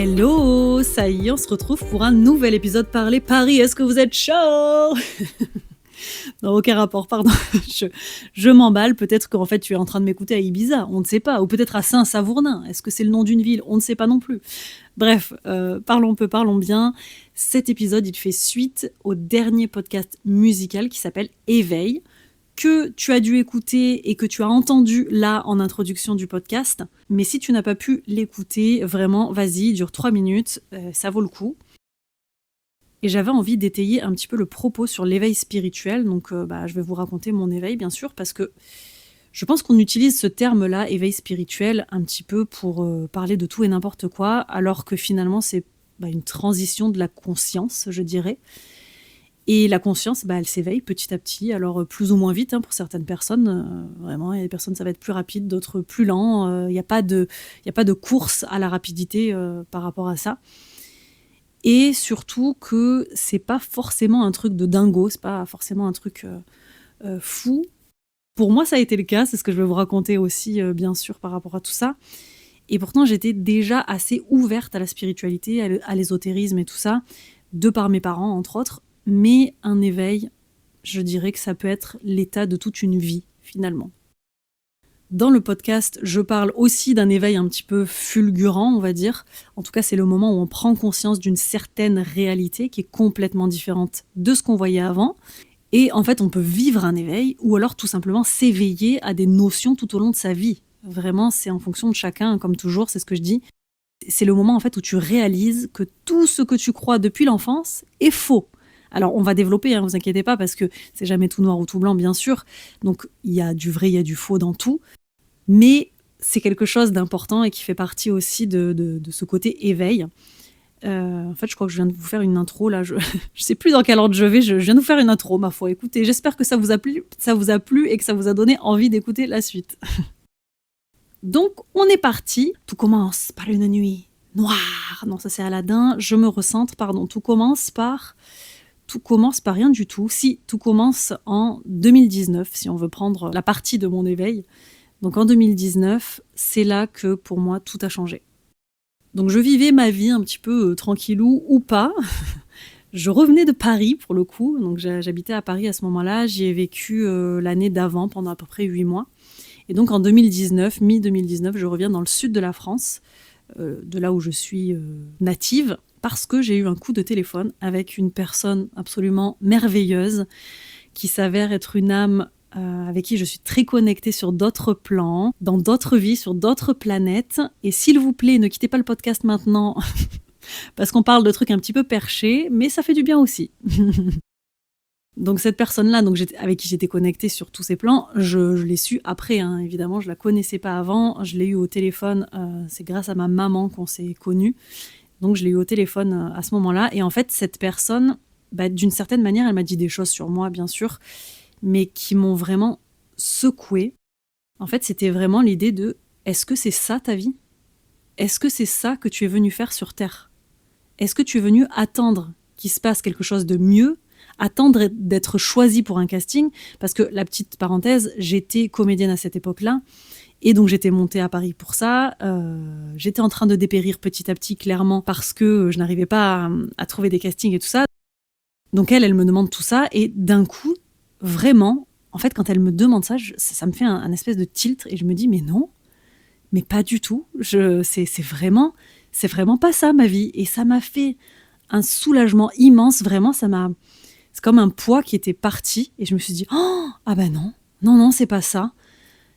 Hello, ça y est, on se retrouve pour un nouvel épisode Parler Paris. Est-ce que vous êtes chaud? Non, aucun rapport, pardon. Je m'emballe. Peut-être qu'en fait, tu es en train de m'écouter à Ibiza, on ne sait pas. Ou peut-être à Saint-Savournin. Est-ce que c'est le nom d'une ville? On ne sait pas non plus. Bref, parlons peu, parlons bien. Cet épisode, il fait suite au dernier podcast musical qui s'appelle Éveil, que tu as dû écouter et que tu as entendu là en introduction du podcast. Mais si tu n'as pas pu l'écouter, vraiment, vas-y, il dure 3 minutes, ça vaut le coup. Et j'avais envie d'étayer un petit peu le propos sur l'éveil spirituel, donc je vais vous raconter mon éveil, bien sûr, parce que je pense qu'on utilise ce terme-là, éveil spirituel, un petit peu pour parler de tout et n'importe quoi, alors que finalement c'est une transition de la conscience, je dirais. Et la conscience, elle s'éveille petit à petit, alors plus ou moins vite pour certaines personnes. Vraiment, il y a des personnes, ça va être plus rapide, d'autres plus lent. Il n'y a pas de course à la rapidité par rapport à ça. Et surtout que c'est pas forcément un truc de dingo, c'est pas forcément un truc fou. Pour moi, ça a été le cas, c'est ce que je vais vous raconter aussi, bien sûr, par rapport à tout ça. Et pourtant, j'étais déjà assez ouverte à la spiritualité, à l'ésotérisme et tout ça, de par mes parents, entre autres. Mais un éveil, je dirais que ça peut être l'état de toute une vie, finalement. Dans le podcast, je parle aussi d'un éveil un petit peu fulgurant, on va dire. En tout cas, c'est le moment où on prend conscience d'une certaine réalité qui est complètement différente de ce qu'on voyait avant. Et en fait, on peut vivre un éveil ou alors tout simplement s'éveiller à des notions tout au long de sa vie. Vraiment, c'est en fonction de chacun, comme toujours, c'est ce que je dis. C'est le moment en fait où tu réalises que tout ce que tu crois depuis l'enfance est faux. Alors, on va développer, vous inquiétez pas, parce que c'est jamais tout noir ou tout blanc, bien sûr. Donc, il y a du vrai, il y a du faux dans tout. Mais c'est quelque chose d'important et qui fait partie aussi de ce côté éveil. En fait, je crois que je viens de vous faire une intro, là. Je sais plus dans quel ordre je vais. Je viens de vous faire une intro, ma foi. Écoutez, j'espère que ça vous a plu et que ça vous a donné envie d'écouter la suite. Donc, on est parti. Tout commence par une nuit noire. Non, ça c'est Aladdin. Je me recentre, pardon. Tout commence par rien du tout. Si, tout commence en 2019, si on veut prendre la partie de mon éveil. Donc en 2019, c'est là que pour moi tout a changé. Donc je vivais ma vie un petit peu tranquillou ou pas. Je revenais de Paris pour le coup, donc j'habitais à Paris à ce moment-là. J'y ai vécu l'année d'avant pendant à peu près 8 mois. Et donc en 2019, mi-2019, je reviens dans le sud de la France, de là où je suis native, parce que j'ai eu un coup de téléphone avec une personne absolument merveilleuse qui s'avère être une âme avec qui je suis très connectée sur d'autres plans, dans d'autres vies, sur d'autres planètes. Et s'il vous plaît, ne quittez pas le podcast maintenant, parce qu'on parle de trucs un petit peu perchés, mais ça fait du bien aussi. Donc cette personne-là, avec qui j'étais connectée sur tous ces plans, je l'ai su après, évidemment, je la connaissais pas avant, je l'ai eu au téléphone, c'est grâce à ma maman qu'on s'est connus, donc je l'ai eu au téléphone à ce moment-là, et en fait cette personne, d'une certaine manière, elle m'a dit des choses sur moi, bien sûr, mais qui m'ont vraiment secouée. En fait, c'était vraiment l'idée de « est-ce que c'est ça ta vie ? Est-ce que c'est ça que tu es venu faire sur Terre ? Est-ce que tu es venu attendre qu'il se passe quelque chose de mieux ? Attendre d'être choisi pour un casting ?» Parce que, la petite parenthèse, j'étais comédienne à cette époque-là, et donc j'étais montée à Paris pour ça. J'étais en train de dépérir petit à petit, clairement, parce que je n'arrivais pas à trouver des castings et tout ça. Donc elle me demande tout ça, et d'un coup, vraiment, en fait, quand elle me demande ça, ça me fait un espèce de tilt, et je me dis, mais non, mais pas du tout. C'est vraiment pas ça, ma vie. Et ça m'a fait un soulagement immense, vraiment, c'est comme un poids qui était parti, et je me suis dit, oh, ah ben non, c'est pas ça.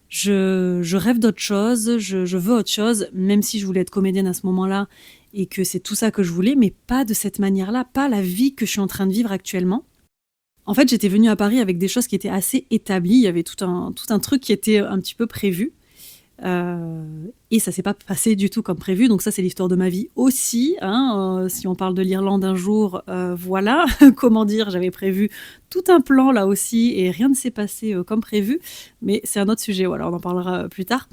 Je rêve d'autre chose, je veux autre chose, même si je voulais être comédienne à ce moment-là, et que c'est tout ça que je voulais, mais pas de cette manière-là, pas la vie que je suis en train de vivre actuellement. En fait, j'étais venue à Paris avec des choses qui étaient assez établies. Il y avait tout un truc qui était un petit peu prévu. Et ça s'est pas passé du tout comme prévu. Donc ça, c'est l'histoire de ma vie aussi. Si on parle de l'Irlande un jour, voilà. Comment dire, j'avais prévu tout un plan là aussi et rien ne s'est passé comme prévu. Mais c'est un autre sujet, voilà, on en parlera plus tard.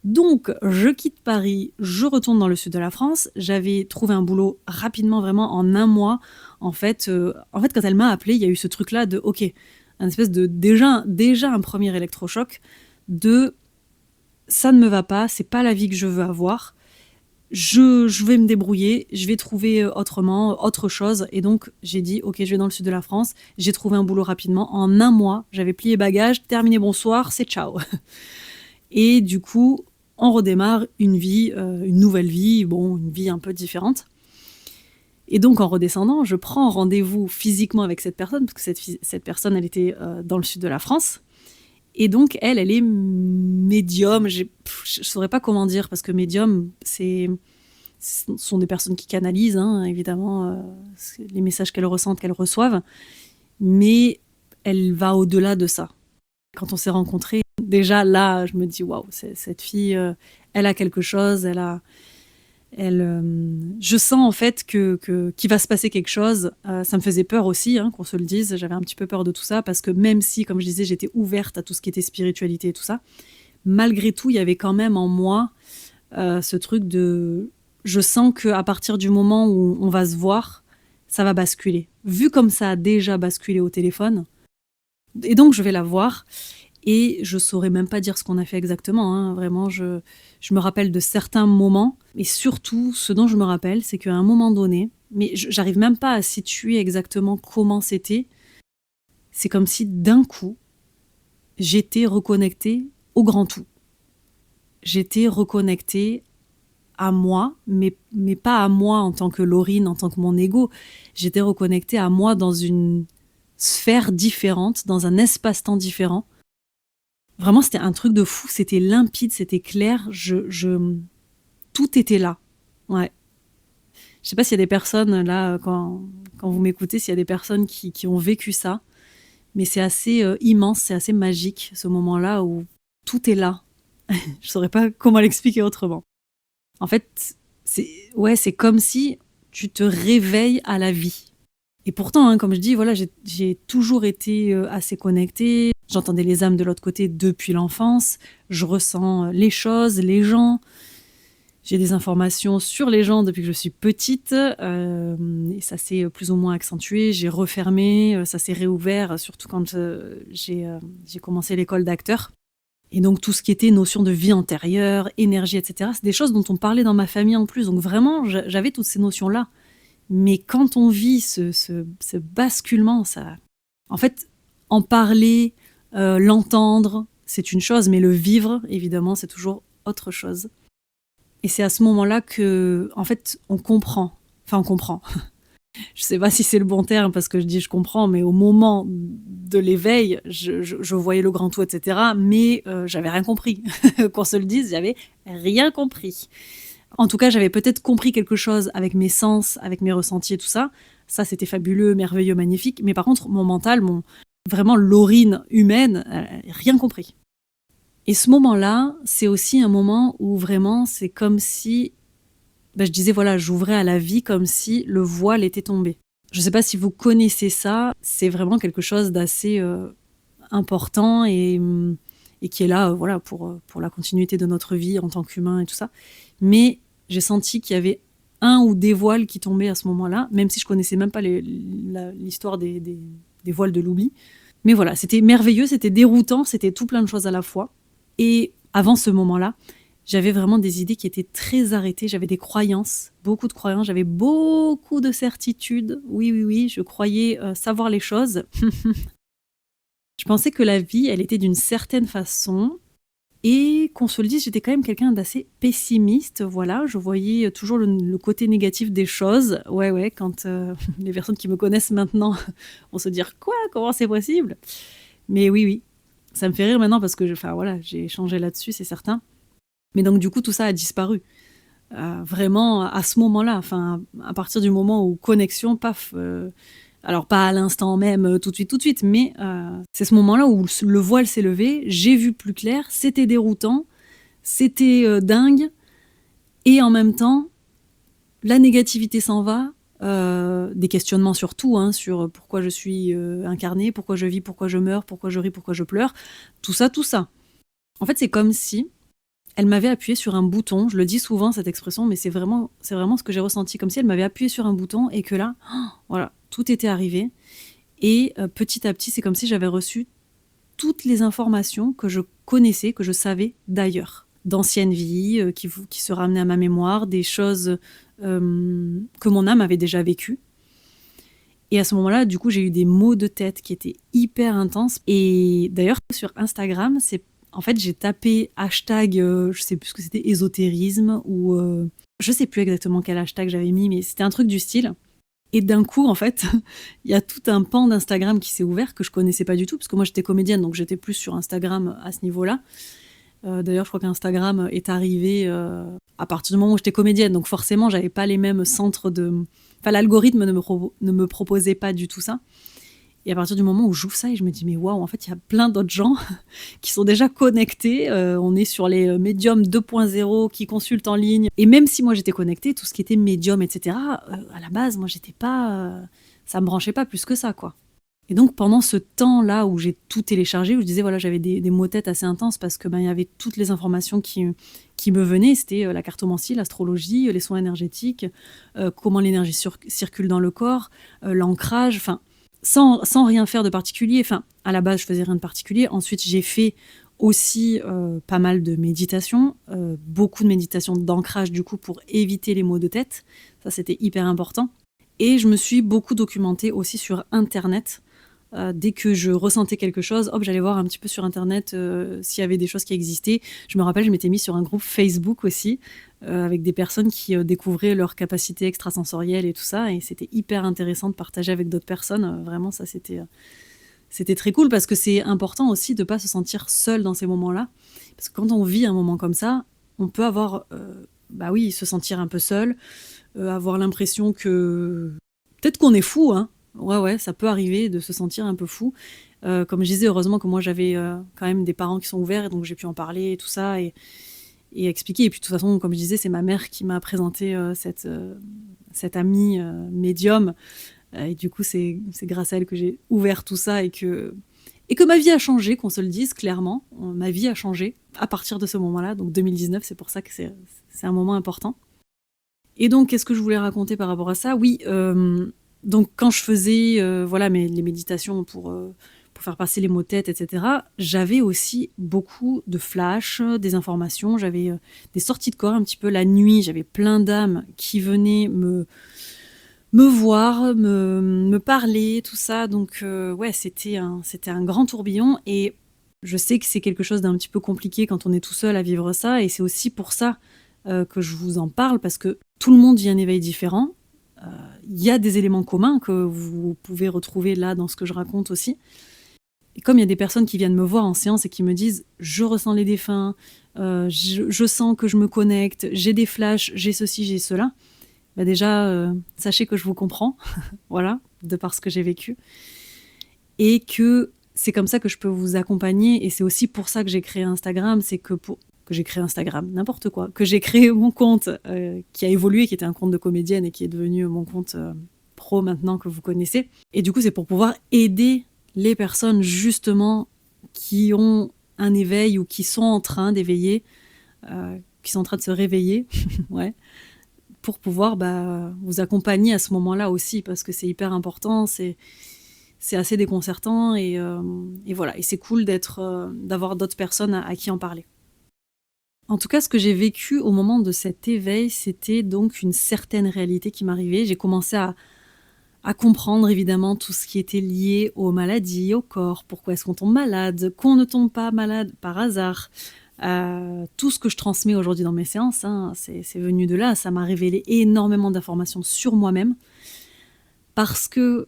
Donc, je quitte Paris, je retourne dans le sud de la France. J'avais trouvé un boulot rapidement, vraiment en 1 mois. En fait, quand elle m'a appelée, il y a eu ce truc-là de, ok, un espèce de déjà un premier électrochoc de ça ne me va pas, c'est pas la vie que je veux avoir. je vais me débrouiller, je vais trouver autrement, autre chose. Et donc, j'ai dit, ok, je vais dans le sud de la France. J'ai trouvé un boulot rapidement. En un mois, j'avais plié bagages, terminé, bonsoir, c'est ciao. Et du coup, on redémarre une vie, une nouvelle vie, bon, une vie un peu différente. Et donc, en redescendant, je prends rendez-vous physiquement avec cette personne, parce que cette personne, elle était dans le sud de la France. Et donc, elle est médium. Je ne saurais pas comment dire, parce que médium, ce sont des personnes qui canalisent, hein, évidemment, les messages qu'elles ressentent, qu'elles reçoivent. Mais elle va au-delà de ça. Quand on s'est rencontrés, déjà là, je me dis, waouh, cette fille, elle a quelque chose, je sens en fait qu'il va se passer quelque chose. Ça me faisait peur aussi, hein, qu'on se le dise. J'avais un petit peu peur de tout ça parce que même si, comme je disais, j'étais ouverte à tout ce qui était spiritualité et tout ça, malgré tout, il y avait quand même en moi ce truc de... Je sens qu'à partir du moment où on va se voir, ça va basculer. Vu comme ça a déjà basculé au téléphone, et donc je vais la voir. Et je saurais même pas dire ce qu'on a fait exactement, hein. Vraiment, je me rappelle de certains moments. Et surtout, ce dont je me rappelle, c'est qu'à un moment donné, mais j'arrive même pas à situer exactement comment c'était. C'est comme si d'un coup, j'étais reconnectée au grand tout. J'étais reconnectée à moi, mais pas à moi en tant que Laurine, en tant que mon ego. J'étais reconnectée à moi dans une sphère différente, dans un espace-temps différent. Vraiment, c'était un truc de fou, c'était limpide, c'était clair, tout était là. Ouais. Je sais pas s'il y a des personnes, là, quand vous m'écoutez, s'il y a des personnes qui ont vécu ça, mais c'est assez immense, c'est assez magique, ce moment-là où tout est là. Je saurais pas comment l'expliquer autrement. En fait, c'est comme si tu te réveilles à la vie. Et pourtant, hein, comme je dis, voilà, j'ai toujours été assez connectée. J'entendais les âmes de l'autre côté depuis l'enfance. Je ressens les choses, les gens. J'ai des informations sur les gens depuis que je suis petite. Et ça s'est plus ou moins accentué. J'ai refermé, ça s'est réouvert, surtout quand j'ai commencé l'école d'acteur. Et donc tout ce qui était notion de vie antérieure, énergie, etc., c'est des choses dont on parlait dans ma famille en plus. Donc vraiment, j'avais toutes ces notions-là. Mais quand on vit ce basculement, ça... En fait, en parler, l'entendre, c'est une chose, mais le vivre, évidemment, c'est toujours autre chose. Et c'est à ce moment-là que, en fait, on comprend. Enfin, on comprend. Je sais pas si c'est le bon terme parce que je dis je comprends, mais au moment de l'éveil, je voyais le grand tout, etc. Mais j'avais rien compris. Qu'on se le dise, j'avais rien compris. En tout cas, j'avais peut-être compris quelque chose avec mes sens, avec mes ressentis et tout ça. Ça, c'était fabuleux, merveilleux, magnifique. Mais par contre, mon mental, vraiment Laurine humaine, rien compris. Et ce moment-là, c'est aussi un moment où vraiment, c'est comme si, je disais, voilà, j'ouvrais à la vie comme si le voile était tombé. Je ne sais pas si vous connaissez ça, c'est vraiment quelque chose d'assez important et qui est là, voilà, pour la continuité de notre vie en tant qu'humain et tout ça. Mais j'ai senti qu'il y avait un ou des voiles qui tombaient à ce moment-là, même si je connaissais même pas l'histoire des voiles de l'oubli. Mais voilà, c'était merveilleux, c'était déroutant, c'était tout plein de choses à la fois. Et avant ce moment-là, j'avais vraiment des idées qui étaient très arrêtées. J'avais des croyances, beaucoup de croyances. J'avais beaucoup de certitudes. Oui, je croyais savoir les choses. Je pensais que la vie, elle était d'une certaine façon. Et qu'on se le dise, j'étais quand même quelqu'un d'assez pessimiste. Voilà, je voyais toujours le côté négatif des choses. Ouais, quand les personnes qui me connaissent maintenant vont se dire « Quoi ? Comment c'est possible ?» Mais oui, ça me fait rire maintenant parce que j'ai échangé là-dessus, c'est certain. Mais donc du coup, tout ça a disparu. Vraiment, à ce moment-là, à partir du moment où connexion, paf, alors pas à l'instant même, tout de suite, mais c'est ce moment-là où le voile s'est levé, j'ai vu plus clair, c'était déroutant, c'était dingue, et en même temps, la négativité s'en va, des questionnements surtout, hein, sur pourquoi je suis incarnée, pourquoi je vis, pourquoi je meurs, pourquoi je ris, pourquoi je pleure, tout ça. En fait, c'est comme si elle m'avait appuyé sur un bouton. Je le dis souvent, cette expression, mais c'est vraiment ce que j'ai ressenti. Comme si elle m'avait appuyé sur un bouton et que là, voilà, tout était arrivé. Et petit à petit, c'est comme si j'avais reçu toutes les informations que je connaissais, que je savais d'ailleurs. d'anciennes vies qui se ramenaient à ma mémoire, des choses que mon âme avait déjà vécues. Et à ce moment-là, du coup, j'ai eu des maux de tête qui étaient hyper intenses. Et d'ailleurs, sur Instagram, en fait, j'ai tapé hashtag, je sais plus ce que c'était, ésotérisme, ou je sais plus exactement quel hashtag j'avais mis, mais c'était un truc du style. Et d'un coup, en fait, il y a tout un pan d'Instagram qui s'est ouvert que je connaissais pas du tout, parce que moi j'étais comédienne, donc j'étais plus sur Instagram à ce niveau-là. D'ailleurs, je crois qu'Instagram est arrivé à partir du moment où j'étais comédienne, donc forcément, j'avais pas les mêmes centres de... Enfin, l'algorithme ne me proposait pas du tout ça. Et à partir du moment où j'ouvre ça, et je me dis, mais waouh, en fait, il y a plein d'autres gens qui sont déjà connectés. On est sur les médiums 2.0 qui consultent en ligne. Et même si moi j'étais connectée, tout ce qui était médium, etc., à la base, moi, j'étais pas... ça me branchait pas plus que ça, quoi. Et donc, pendant ce temps-là où j'ai tout téléchargé, où je disais, voilà, j'avais des maux de tête assez intenses parce que il y avait toutes les informations qui me venaient. C'était la cartomancie, l'astrologie, les soins énergétiques, comment l'énergie circule dans le corps, l'ancrage, enfin, sans rien faire de particulier. Enfin, à la base, je faisais rien de particulier. Ensuite, j'ai fait aussi pas mal de méditation, beaucoup de méditation d'ancrage, du coup, pour éviter les maux de tête. Ça, c'était hyper important. Et je me suis beaucoup documentée aussi sur Internet. Dès que je ressentais quelque chose, hop, j'allais voir un petit peu sur Internet s'il y avait des choses qui existaient. Je me rappelle, je m'étais mise sur un groupe Facebook aussi, avec des personnes qui découvraient leurs capacités extrasensorielles et tout ça. Et c'était hyper intéressant de partager avec d'autres personnes. Vraiment, ça, c'était très cool parce que c'est important aussi de ne pas se sentir seul dans ces moments-là. Parce que quand on vit un moment comme ça, on peut avoir, se sentir un peu seul, avoir l'impression que... Peut-être qu'on est fou, hein. Ouais, ça peut arriver de se sentir un peu fou. Comme je disais, heureusement que moi j'avais quand même des parents qui sont ouverts et donc j'ai pu en parler et tout ça et expliquer. Et puis de toute façon, comme je disais, c'est ma mère qui m'a présenté cette amie médium. Et du coup, c'est grâce à elle que j'ai ouvert tout ça et que ma vie a changé, qu'on se le dise clairement. Ma vie a changé à partir de ce moment-là, donc 2019, c'est pour ça que c'est un moment important. Et donc, qu'est-ce que je voulais raconter par rapport à ça ? Oui, donc quand je faisais les méditations pour faire passer les maux de tête, etc., j'avais aussi beaucoup de flashs, des informations, j'avais des sorties de corps un petit peu la nuit, j'avais plein d'âmes qui venaient me voir, me parler, tout ça. Donc c'était un grand tourbillon et je sais que c'est quelque chose d'un petit peu compliqué quand on est tout seul à vivre ça et c'est aussi pour ça que je vous en parle parce que tout le monde vit un éveil différent. Il y a des éléments communs que vous pouvez retrouver là dans ce que je raconte aussi. Et comme il y a des personnes qui viennent me voir en séance et qui me disent « je ressens les défunts, je sens que je me connecte, j'ai des flashs, j'ai ceci, j'ai cela », déjà, sachez que je vous comprends, voilà, de par ce que j'ai vécu. Et que c'est comme ça que je peux vous accompagner. Et c'est aussi pour ça que j'ai créé Instagram, c'est que j'ai créé Instagram, n'importe quoi, que j'ai créé mon compte qui a évolué, qui était un compte de comédienne et qui est devenu mon compte pro maintenant que vous connaissez. Et du coup, c'est pour pouvoir aider les personnes justement qui ont un éveil ou qui sont en train d'éveiller, qui sont en train de se réveiller, ouais, pour pouvoir vous accompagner à ce moment-là aussi, parce que c'est hyper important, c'est assez déconcertant et voilà. Et c'est cool d'avoir d'autres personnes à qui en parler. En tout cas, ce que j'ai vécu au moment de cet éveil, c'était donc une certaine réalité qui m'arrivait. J'ai commencé à comprendre évidemment tout ce qui était lié aux maladies, au corps, pourquoi est-ce qu'on tombe malade, qu'on ne tombe pas malade par hasard. Tout ce que je transmets aujourd'hui dans mes séances, hein, c'est venu de là. Ça m'a révélé énormément d'informations sur moi-même parce que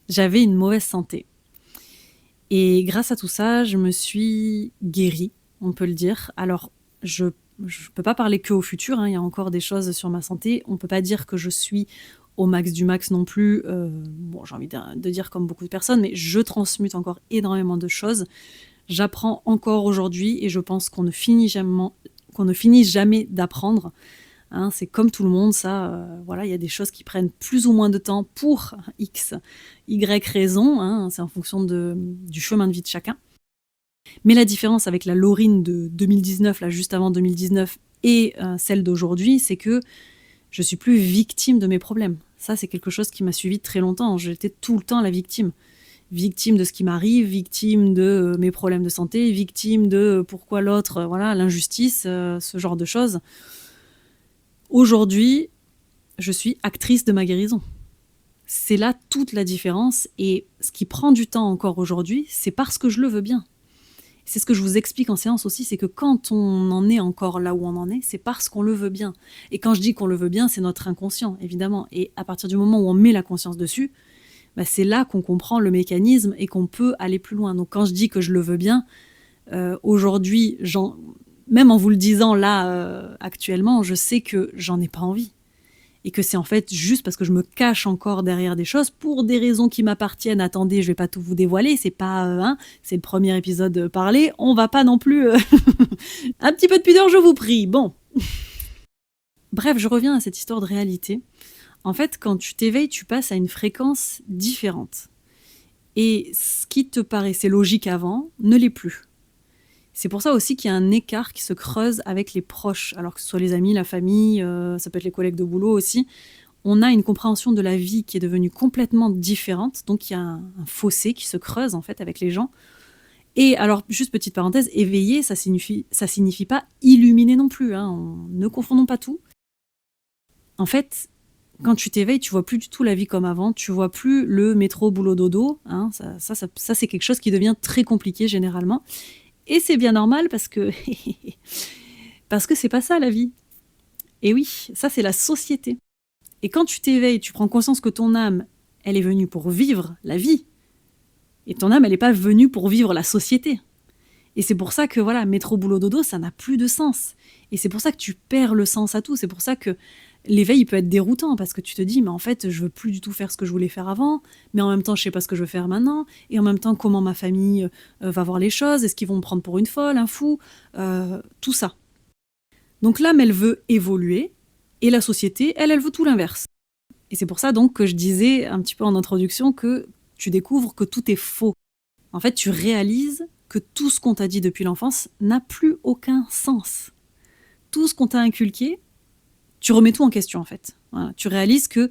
j'avais une mauvaise santé. Et grâce à tout ça, je me suis guérie, on peut le dire. Alors, je peux pas parler que au futur, hein, il y a encore des choses sur ma santé. On peut pas dire que je suis au max du max non plus. J'ai envie de dire comme beaucoup de personnes, mais je transmute encore énormément de choses. J'apprends encore aujourd'hui et je pense qu'on ne finit jamais d'apprendre. Hein, c'est comme tout le monde, ça. Il y a des choses qui prennent plus ou moins de temps pour X, Y raison. Hein, c'est en fonction du chemin de vie de chacun. Mais la différence avec la Laurine de 2019, là, juste avant 2019, et celle d'aujourd'hui, c'est que je suis plus victime de mes problèmes. Ça, c'est quelque chose qui m'a suivi très longtemps. J'étais tout le temps la victime. victime de ce qui m'arrive, victime de mes problèmes de santé, victime de pourquoi l'autre, voilà, l'injustice, ce genre de choses. Aujourd'hui, je suis actrice de ma guérison. C'est là toute la différence, et ce qui prend du temps encore aujourd'hui, c'est parce que je le veux bien. C'est ce que je vous explique en séance aussi, c'est que quand on en est encore là où on en est, c'est parce qu'on le veut bien. Et quand je dis qu'on le veut bien, c'est notre inconscient, évidemment. Et à partir du moment où on met la conscience dessus, bah c'est là qu'on comprend le mécanisme et qu'on peut aller plus loin. Donc quand je dis que je le veux bien, aujourd'hui, même en vous le disant là, actuellement, je sais que j'en ai pas envie. Et que c'est en fait juste parce que je me cache encore derrière des choses pour des raisons qui m'appartiennent. Attendez, je vais pas tout vous dévoiler, c'est pas c'est le premier épisode parlé, on va pas non plus un petit peu de pudeur, je vous prie. Bon. Bref, je reviens à cette histoire de réalité. En fait, quand tu t'éveilles, tu passes à une fréquence différente. Et ce qui te paraissait logique avant ne l'est plus. C'est pour ça aussi qu'il y a un écart qui se creuse avec les proches, alors que ce soit les amis, la famille, ça peut être les collègues de boulot aussi. On a une compréhension de la vie qui est devenue complètement différente, donc il y a un fossé qui se creuse en fait avec les gens. Et alors, juste petite parenthèse, éveiller, ça signifie pas illuminer non plus, hein, ne confondons pas tout. En fait, quand tu t'éveilles, tu vois plus du tout la vie comme avant, tu vois plus le métro boulot dodo, hein, ça c'est quelque chose qui devient très compliqué généralement. Et c'est bien normal parce que c'est pas ça la vie. Et oui, ça c'est la société. Et quand tu t'éveilles, tu prends conscience que ton âme, elle est venue pour vivre la vie. Et ton âme, elle n'est pas venue pour vivre la société. Et c'est pour ça que voilà, métro boulot dodo, ça n'a plus de sens. Et c'est pour ça que tu perds le sens à tout. C'est pour ça que l'éveil peut être déroutant, parce que tu te dis, mais en fait, je veux plus du tout faire ce que je voulais faire avant, mais en même temps, je sais pas ce que je veux faire maintenant, et en même temps, comment ma famille va voir les choses, est-ce qu'ils vont me prendre pour une folle, un fou, tout ça. Donc l'âme, elle veut évoluer, et la société, elle veut tout l'inverse. Et c'est pour ça donc que je disais un petit peu en introduction que tu découvres que tout est faux. En fait, tu réalises que tout ce qu'on t'a dit depuis l'enfance n'a plus aucun sens. Tout ce qu'on t'a inculqué, tu remets tout en question en fait. Voilà. Tu réalises que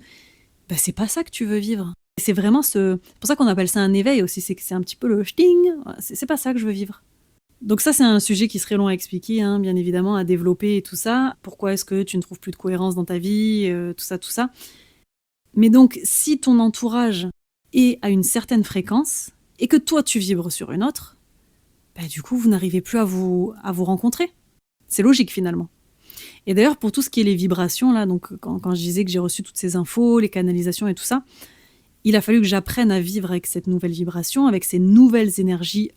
c'est pas ça que tu veux vivre. Et c'est vraiment c'est pour ça qu'on appelle ça un éveil aussi, c'est que c'est un petit peu le ch'ting, voilà, c'est pas ça que je veux vivre. Donc ça, c'est un sujet qui serait long à expliquer, hein, bien évidemment, à développer et tout ça. Pourquoi est-ce que tu ne trouves plus de cohérence dans ta vie, tout ça. Mais donc, si ton entourage est à une certaine fréquence et que toi, tu vibres sur une autre, du coup, vous n'arrivez plus à vous rencontrer. C'est logique, finalement. Et d'ailleurs, pour tout ce qui est les vibrations, là, donc quand je disais que j'ai reçu toutes ces infos, les canalisations et tout ça, il a fallu que j'apprenne à vivre avec cette nouvelle vibration, avec ces nouvelles énergies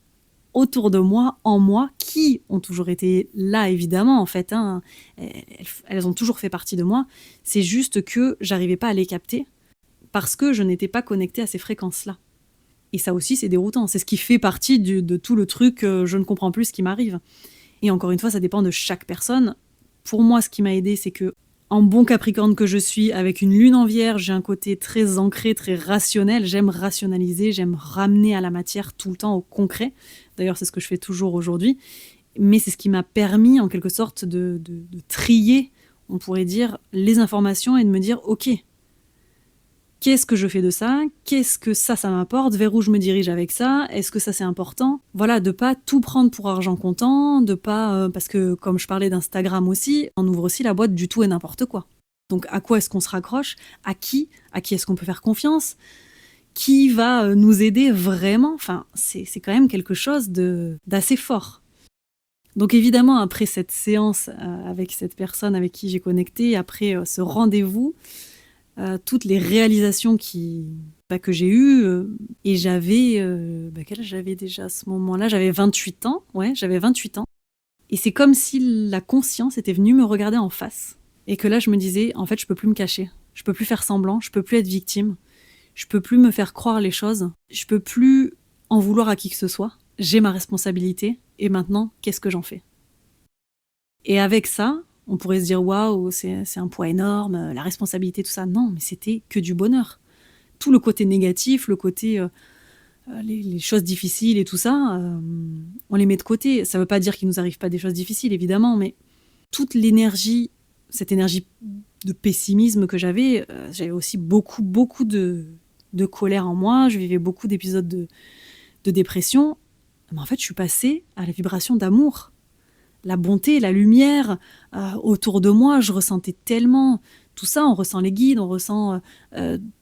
autour de moi, en moi, qui ont toujours été là, évidemment, en fait. Hein. Elles ont toujours fait partie de moi. C'est juste que j'arrivais pas à les capter parce que je n'étais pas connectée à ces fréquences-là. Et ça aussi, c'est déroutant. C'est ce qui fait partie de tout le truc, je ne comprends plus ce qui m'arrive. Et encore une fois, ça dépend de chaque personne. Pour moi, ce qui m'a aidée, c'est que, en bon Capricorne que je suis, avec une lune en Vierge, j'ai un côté très ancré, très rationnel. J'aime rationaliser, j'aime ramener à la matière tout le temps, au concret. D'ailleurs, c'est ce que je fais toujours aujourd'hui. Mais c'est ce qui m'a permis, en quelque sorte, de trier, on pourrait dire, les informations et de me dire, ok, qu'est-ce que je fais de ça ? Qu'est-ce que ça m'apporte ? Vers où je me dirige avec ça ? Est-ce que ça, c'est important ? Voilà, de pas tout prendre pour argent comptant, de pas... parce que, comme je parlais d'Instagram aussi, on ouvre aussi la boîte du tout et n'importe quoi. Donc, à quoi est-ce qu'on se raccroche ? À qui est-ce qu'on peut faire confiance ? Qui va nous aider vraiment ? Enfin, c'est quand même quelque chose d'assez fort. Donc, évidemment, après cette séance avec cette personne avec qui j'ai connecté, après ce rendez-vous, toutes les réalisations que j'ai eues, et j'avais quel âge j'avais déjà à ce moment-là ? J'avais 28 ans, j'avais 28 ans, et c'est comme si la conscience était venue me regarder en face, et que là je me disais, en fait je peux plus me cacher, je peux plus faire semblant, je peux plus être victime, je peux plus me faire croire les choses, je peux plus en vouloir à qui que ce soit, j'ai ma responsabilité, et maintenant qu'est-ce que j'en fais ? Et avec ça, on pourrait se dire, waouh, c'est un poids énorme, la responsabilité, tout ça. Non, mais c'était que du bonheur. Tout le côté négatif, le côté, les choses difficiles et tout ça, on les met de côté. Ça ne veut pas dire qu'il ne nous arrive pas des choses difficiles, évidemment, mais toute l'énergie, cette énergie de pessimisme que j'avais aussi beaucoup de colère en moi, je vivais beaucoup d'épisodes de dépression. Mais en fait, je suis passée à la vibration d'amour. La bonté, la lumière autour de moi, je ressentais tellement tout ça. On ressent les guides, on ressent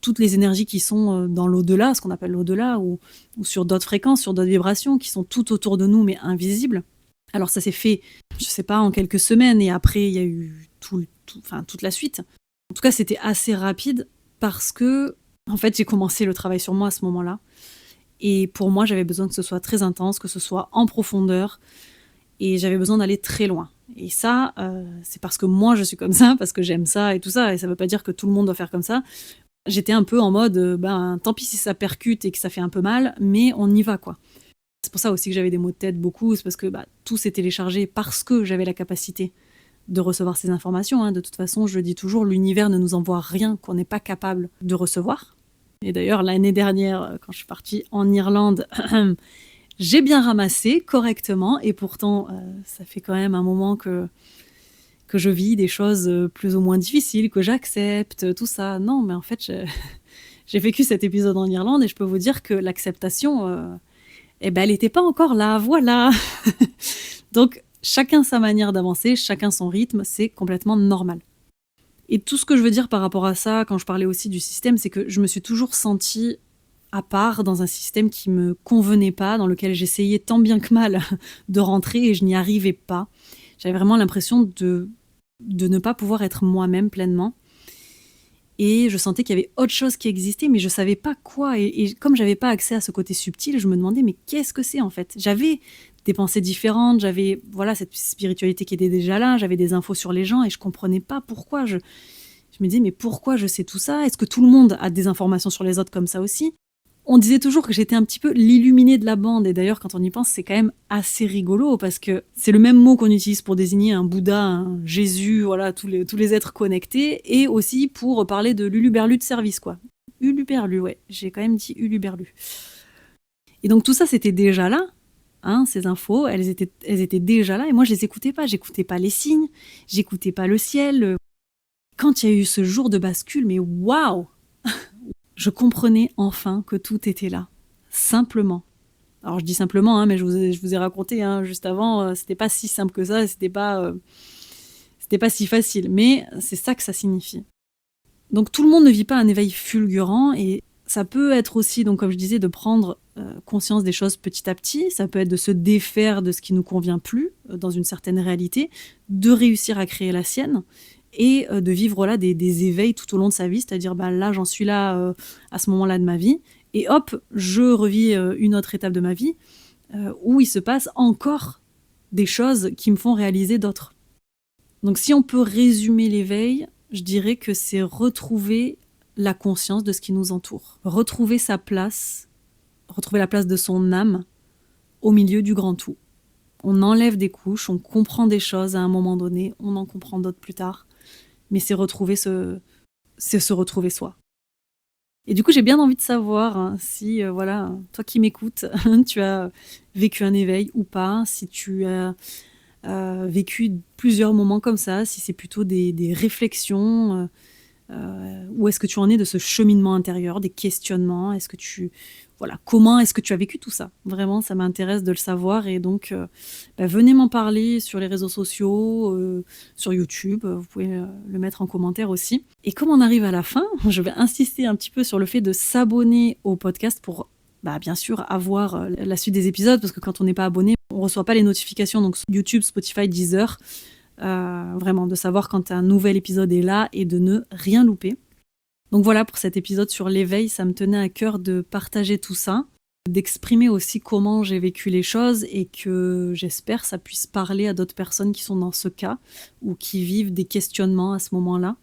toutes les énergies qui sont dans l'au-delà, ce qu'on appelle l'au-delà, ou sur d'autres fréquences, sur d'autres vibrations, qui sont tout autour de nous, mais invisibles. Alors ça s'est fait, je sais pas, en quelques semaines, et après il y a eu toute la suite. En tout cas, c'était assez rapide parce que, en fait, j'ai commencé le travail sur moi à ce moment-là. Et pour moi, j'avais besoin que ce soit très intense, que ce soit en profondeur, et j'avais besoin d'aller très loin. Et ça, c'est parce que moi, je suis comme ça, parce que j'aime ça et tout ça, et ça veut pas dire que tout le monde doit faire comme ça. J'étais un peu en mode, tant pis si ça percute et que ça fait un peu mal, mais on y va, quoi. C'est pour ça aussi que j'avais des maux de tête beaucoup, c'est parce que tout s'est téléchargé parce que j'avais la capacité de recevoir ces informations. Hein. De toute façon, je le dis toujours, l'univers ne nous envoie rien qu'on n'est pas capable de recevoir. Et d'ailleurs, l'année dernière, quand je suis partie en Irlande, j'ai bien ramassé correctement, et pourtant, ça fait quand même un moment que je vis des choses plus ou moins difficiles, que j'accepte, tout ça. Non, mais en fait, j'ai vécu cet épisode en Irlande, et je peux vous dire que l'acceptation, elle n'était pas encore là, voilà. Donc, chacun sa manière d'avancer, chacun son rythme, c'est complètement normal. Et tout ce que je veux dire par rapport à ça, quand je parlais aussi du système, c'est que je me suis toujours sentie à part dans un système qui me convenait pas, dans lequel j'essayais tant bien que mal de rentrer et je n'y arrivais pas. J'avais vraiment l'impression de ne pas pouvoir être moi-même pleinement. Et je sentais qu'il y avait autre chose qui existait, mais je savais pas quoi. Et comme j'avais pas accès à ce côté subtil, je me demandais, mais qu'est-ce que c'est en fait ? J'avais des pensées différentes, j'avais cette spiritualité qui était déjà là, j'avais des infos sur les gens et je comprenais pas pourquoi. Je me disais, mais pourquoi je sais tout ça ? Est-ce que tout le monde a des informations sur les autres comme ça aussi ? On disait toujours que j'étais un petit peu l'illuminée de la bande, et d'ailleurs quand on y pense c'est quand même assez rigolo parce que c'est le même mot qu'on utilise pour désigner un Bouddha, un Jésus, voilà, tous les êtres connectés, et aussi pour parler de l'uluberlu de service, quoi. Uluberlu, ouais, j'ai quand même dit uluberlu. Et donc tout ça c'était déjà là, hein, ces infos, elles étaient déjà là, et moi je les écoutais pas, j'écoutais pas les signes, j'écoutais pas le ciel. Quand il y a eu ce jour de bascule, mais waouh! Je comprenais enfin que tout était là, simplement. Alors je dis simplement, hein, mais je vous ai raconté juste avant, c'était pas si simple que ça, c'était pas si facile, mais c'est ça que ça signifie. Donc tout le monde ne vit pas un éveil fulgurant, et ça peut être aussi, donc comme je disais, de prendre conscience des choses petit à petit, ça peut être de se défaire de ce qui nous convient plus dans une certaine réalité, de réussir à créer la sienne, et de vivre là des éveils tout au long de sa vie, c'est-à-dire là j'en suis là à ce moment-là de ma vie, et hop, je revis une autre étape de ma vie où il se passe encore des choses qui me font réaliser d'autres. Donc si on peut résumer l'éveil, je dirais que c'est retrouver la conscience de ce qui nous entoure, retrouver sa place, retrouver la place de son âme au milieu du grand tout. On enlève des couches, on comprend des choses à un moment donné, on en comprend d'autres plus tard, mais c'est se retrouver soi. Et du coup, j'ai bien envie de savoir si, toi qui m'écoutes, tu as vécu un éveil ou pas, si tu as vécu plusieurs moments comme ça, si c'est plutôt des réflexions, où est-ce que tu en es de ce cheminement intérieur, des questionnements, comment est-ce que tu as vécu tout ça ? Vraiment, ça m'intéresse de le savoir, et donc venez m'en parler sur les réseaux sociaux, sur YouTube, vous pouvez le mettre en commentaire aussi. Et comme on arrive à la fin, je vais insister un petit peu sur le fait de s'abonner au podcast pour bien sûr avoir la suite des épisodes, parce que quand on n'est pas abonné, on ne reçoit pas les notifications, donc YouTube, Spotify, Deezer. Vraiment, de savoir quand un nouvel épisode est là et de ne rien louper. Donc voilà, pour cet épisode sur l'éveil, ça me tenait à cœur de partager tout ça, d'exprimer aussi comment j'ai vécu les choses, et que j'espère ça puisse parler à d'autres personnes qui sont dans ce cas ou qui vivent des questionnements à ce moment-là.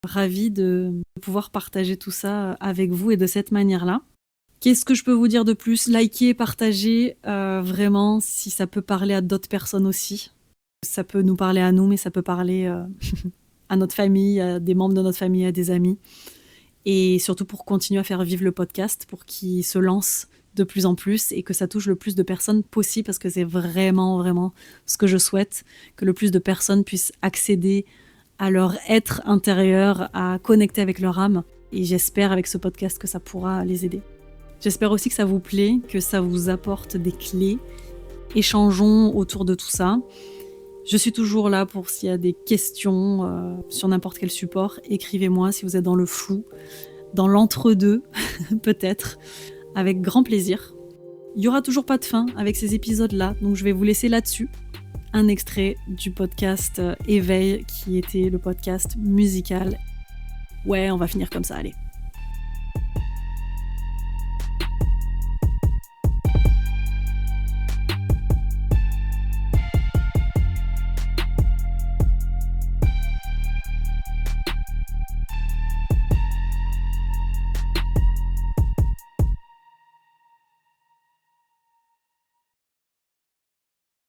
Ravie de pouvoir partager tout ça avec vous et de cette manière-là. Qu'est-ce que je peux vous dire de plus ? Likez, partagez, vraiment, si ça peut parler à d'autres personnes aussi. Ça peut nous parler à nous, mais ça peut parler à notre famille, à des membres de notre famille, à des amis. Et surtout pour continuer à faire vivre le podcast, pour qu'il se lance de plus en plus et que ça touche le plus de personnes possible, parce que c'est vraiment, vraiment ce que je souhaite, que le plus de personnes puissent accéder à leur être intérieur, à connecter avec leur âme Et j'espère avec ce podcast que ça pourra les aider. J'espère aussi que ça vous plaît, que ça vous apporte des clés. Échangeons autour de tout ça. Je suis toujours là pour s'il y a des questions sur n'importe quel support. Écrivez-moi si vous êtes dans le flou, dans l'entre-deux, peut-être, avec grand plaisir. Il n'y aura toujours pas de fin avec ces épisodes-là, donc je vais vous laisser là-dessus. Un extrait du podcast Éveil, qui était le podcast musical. Ouais, on va finir comme ça, allez.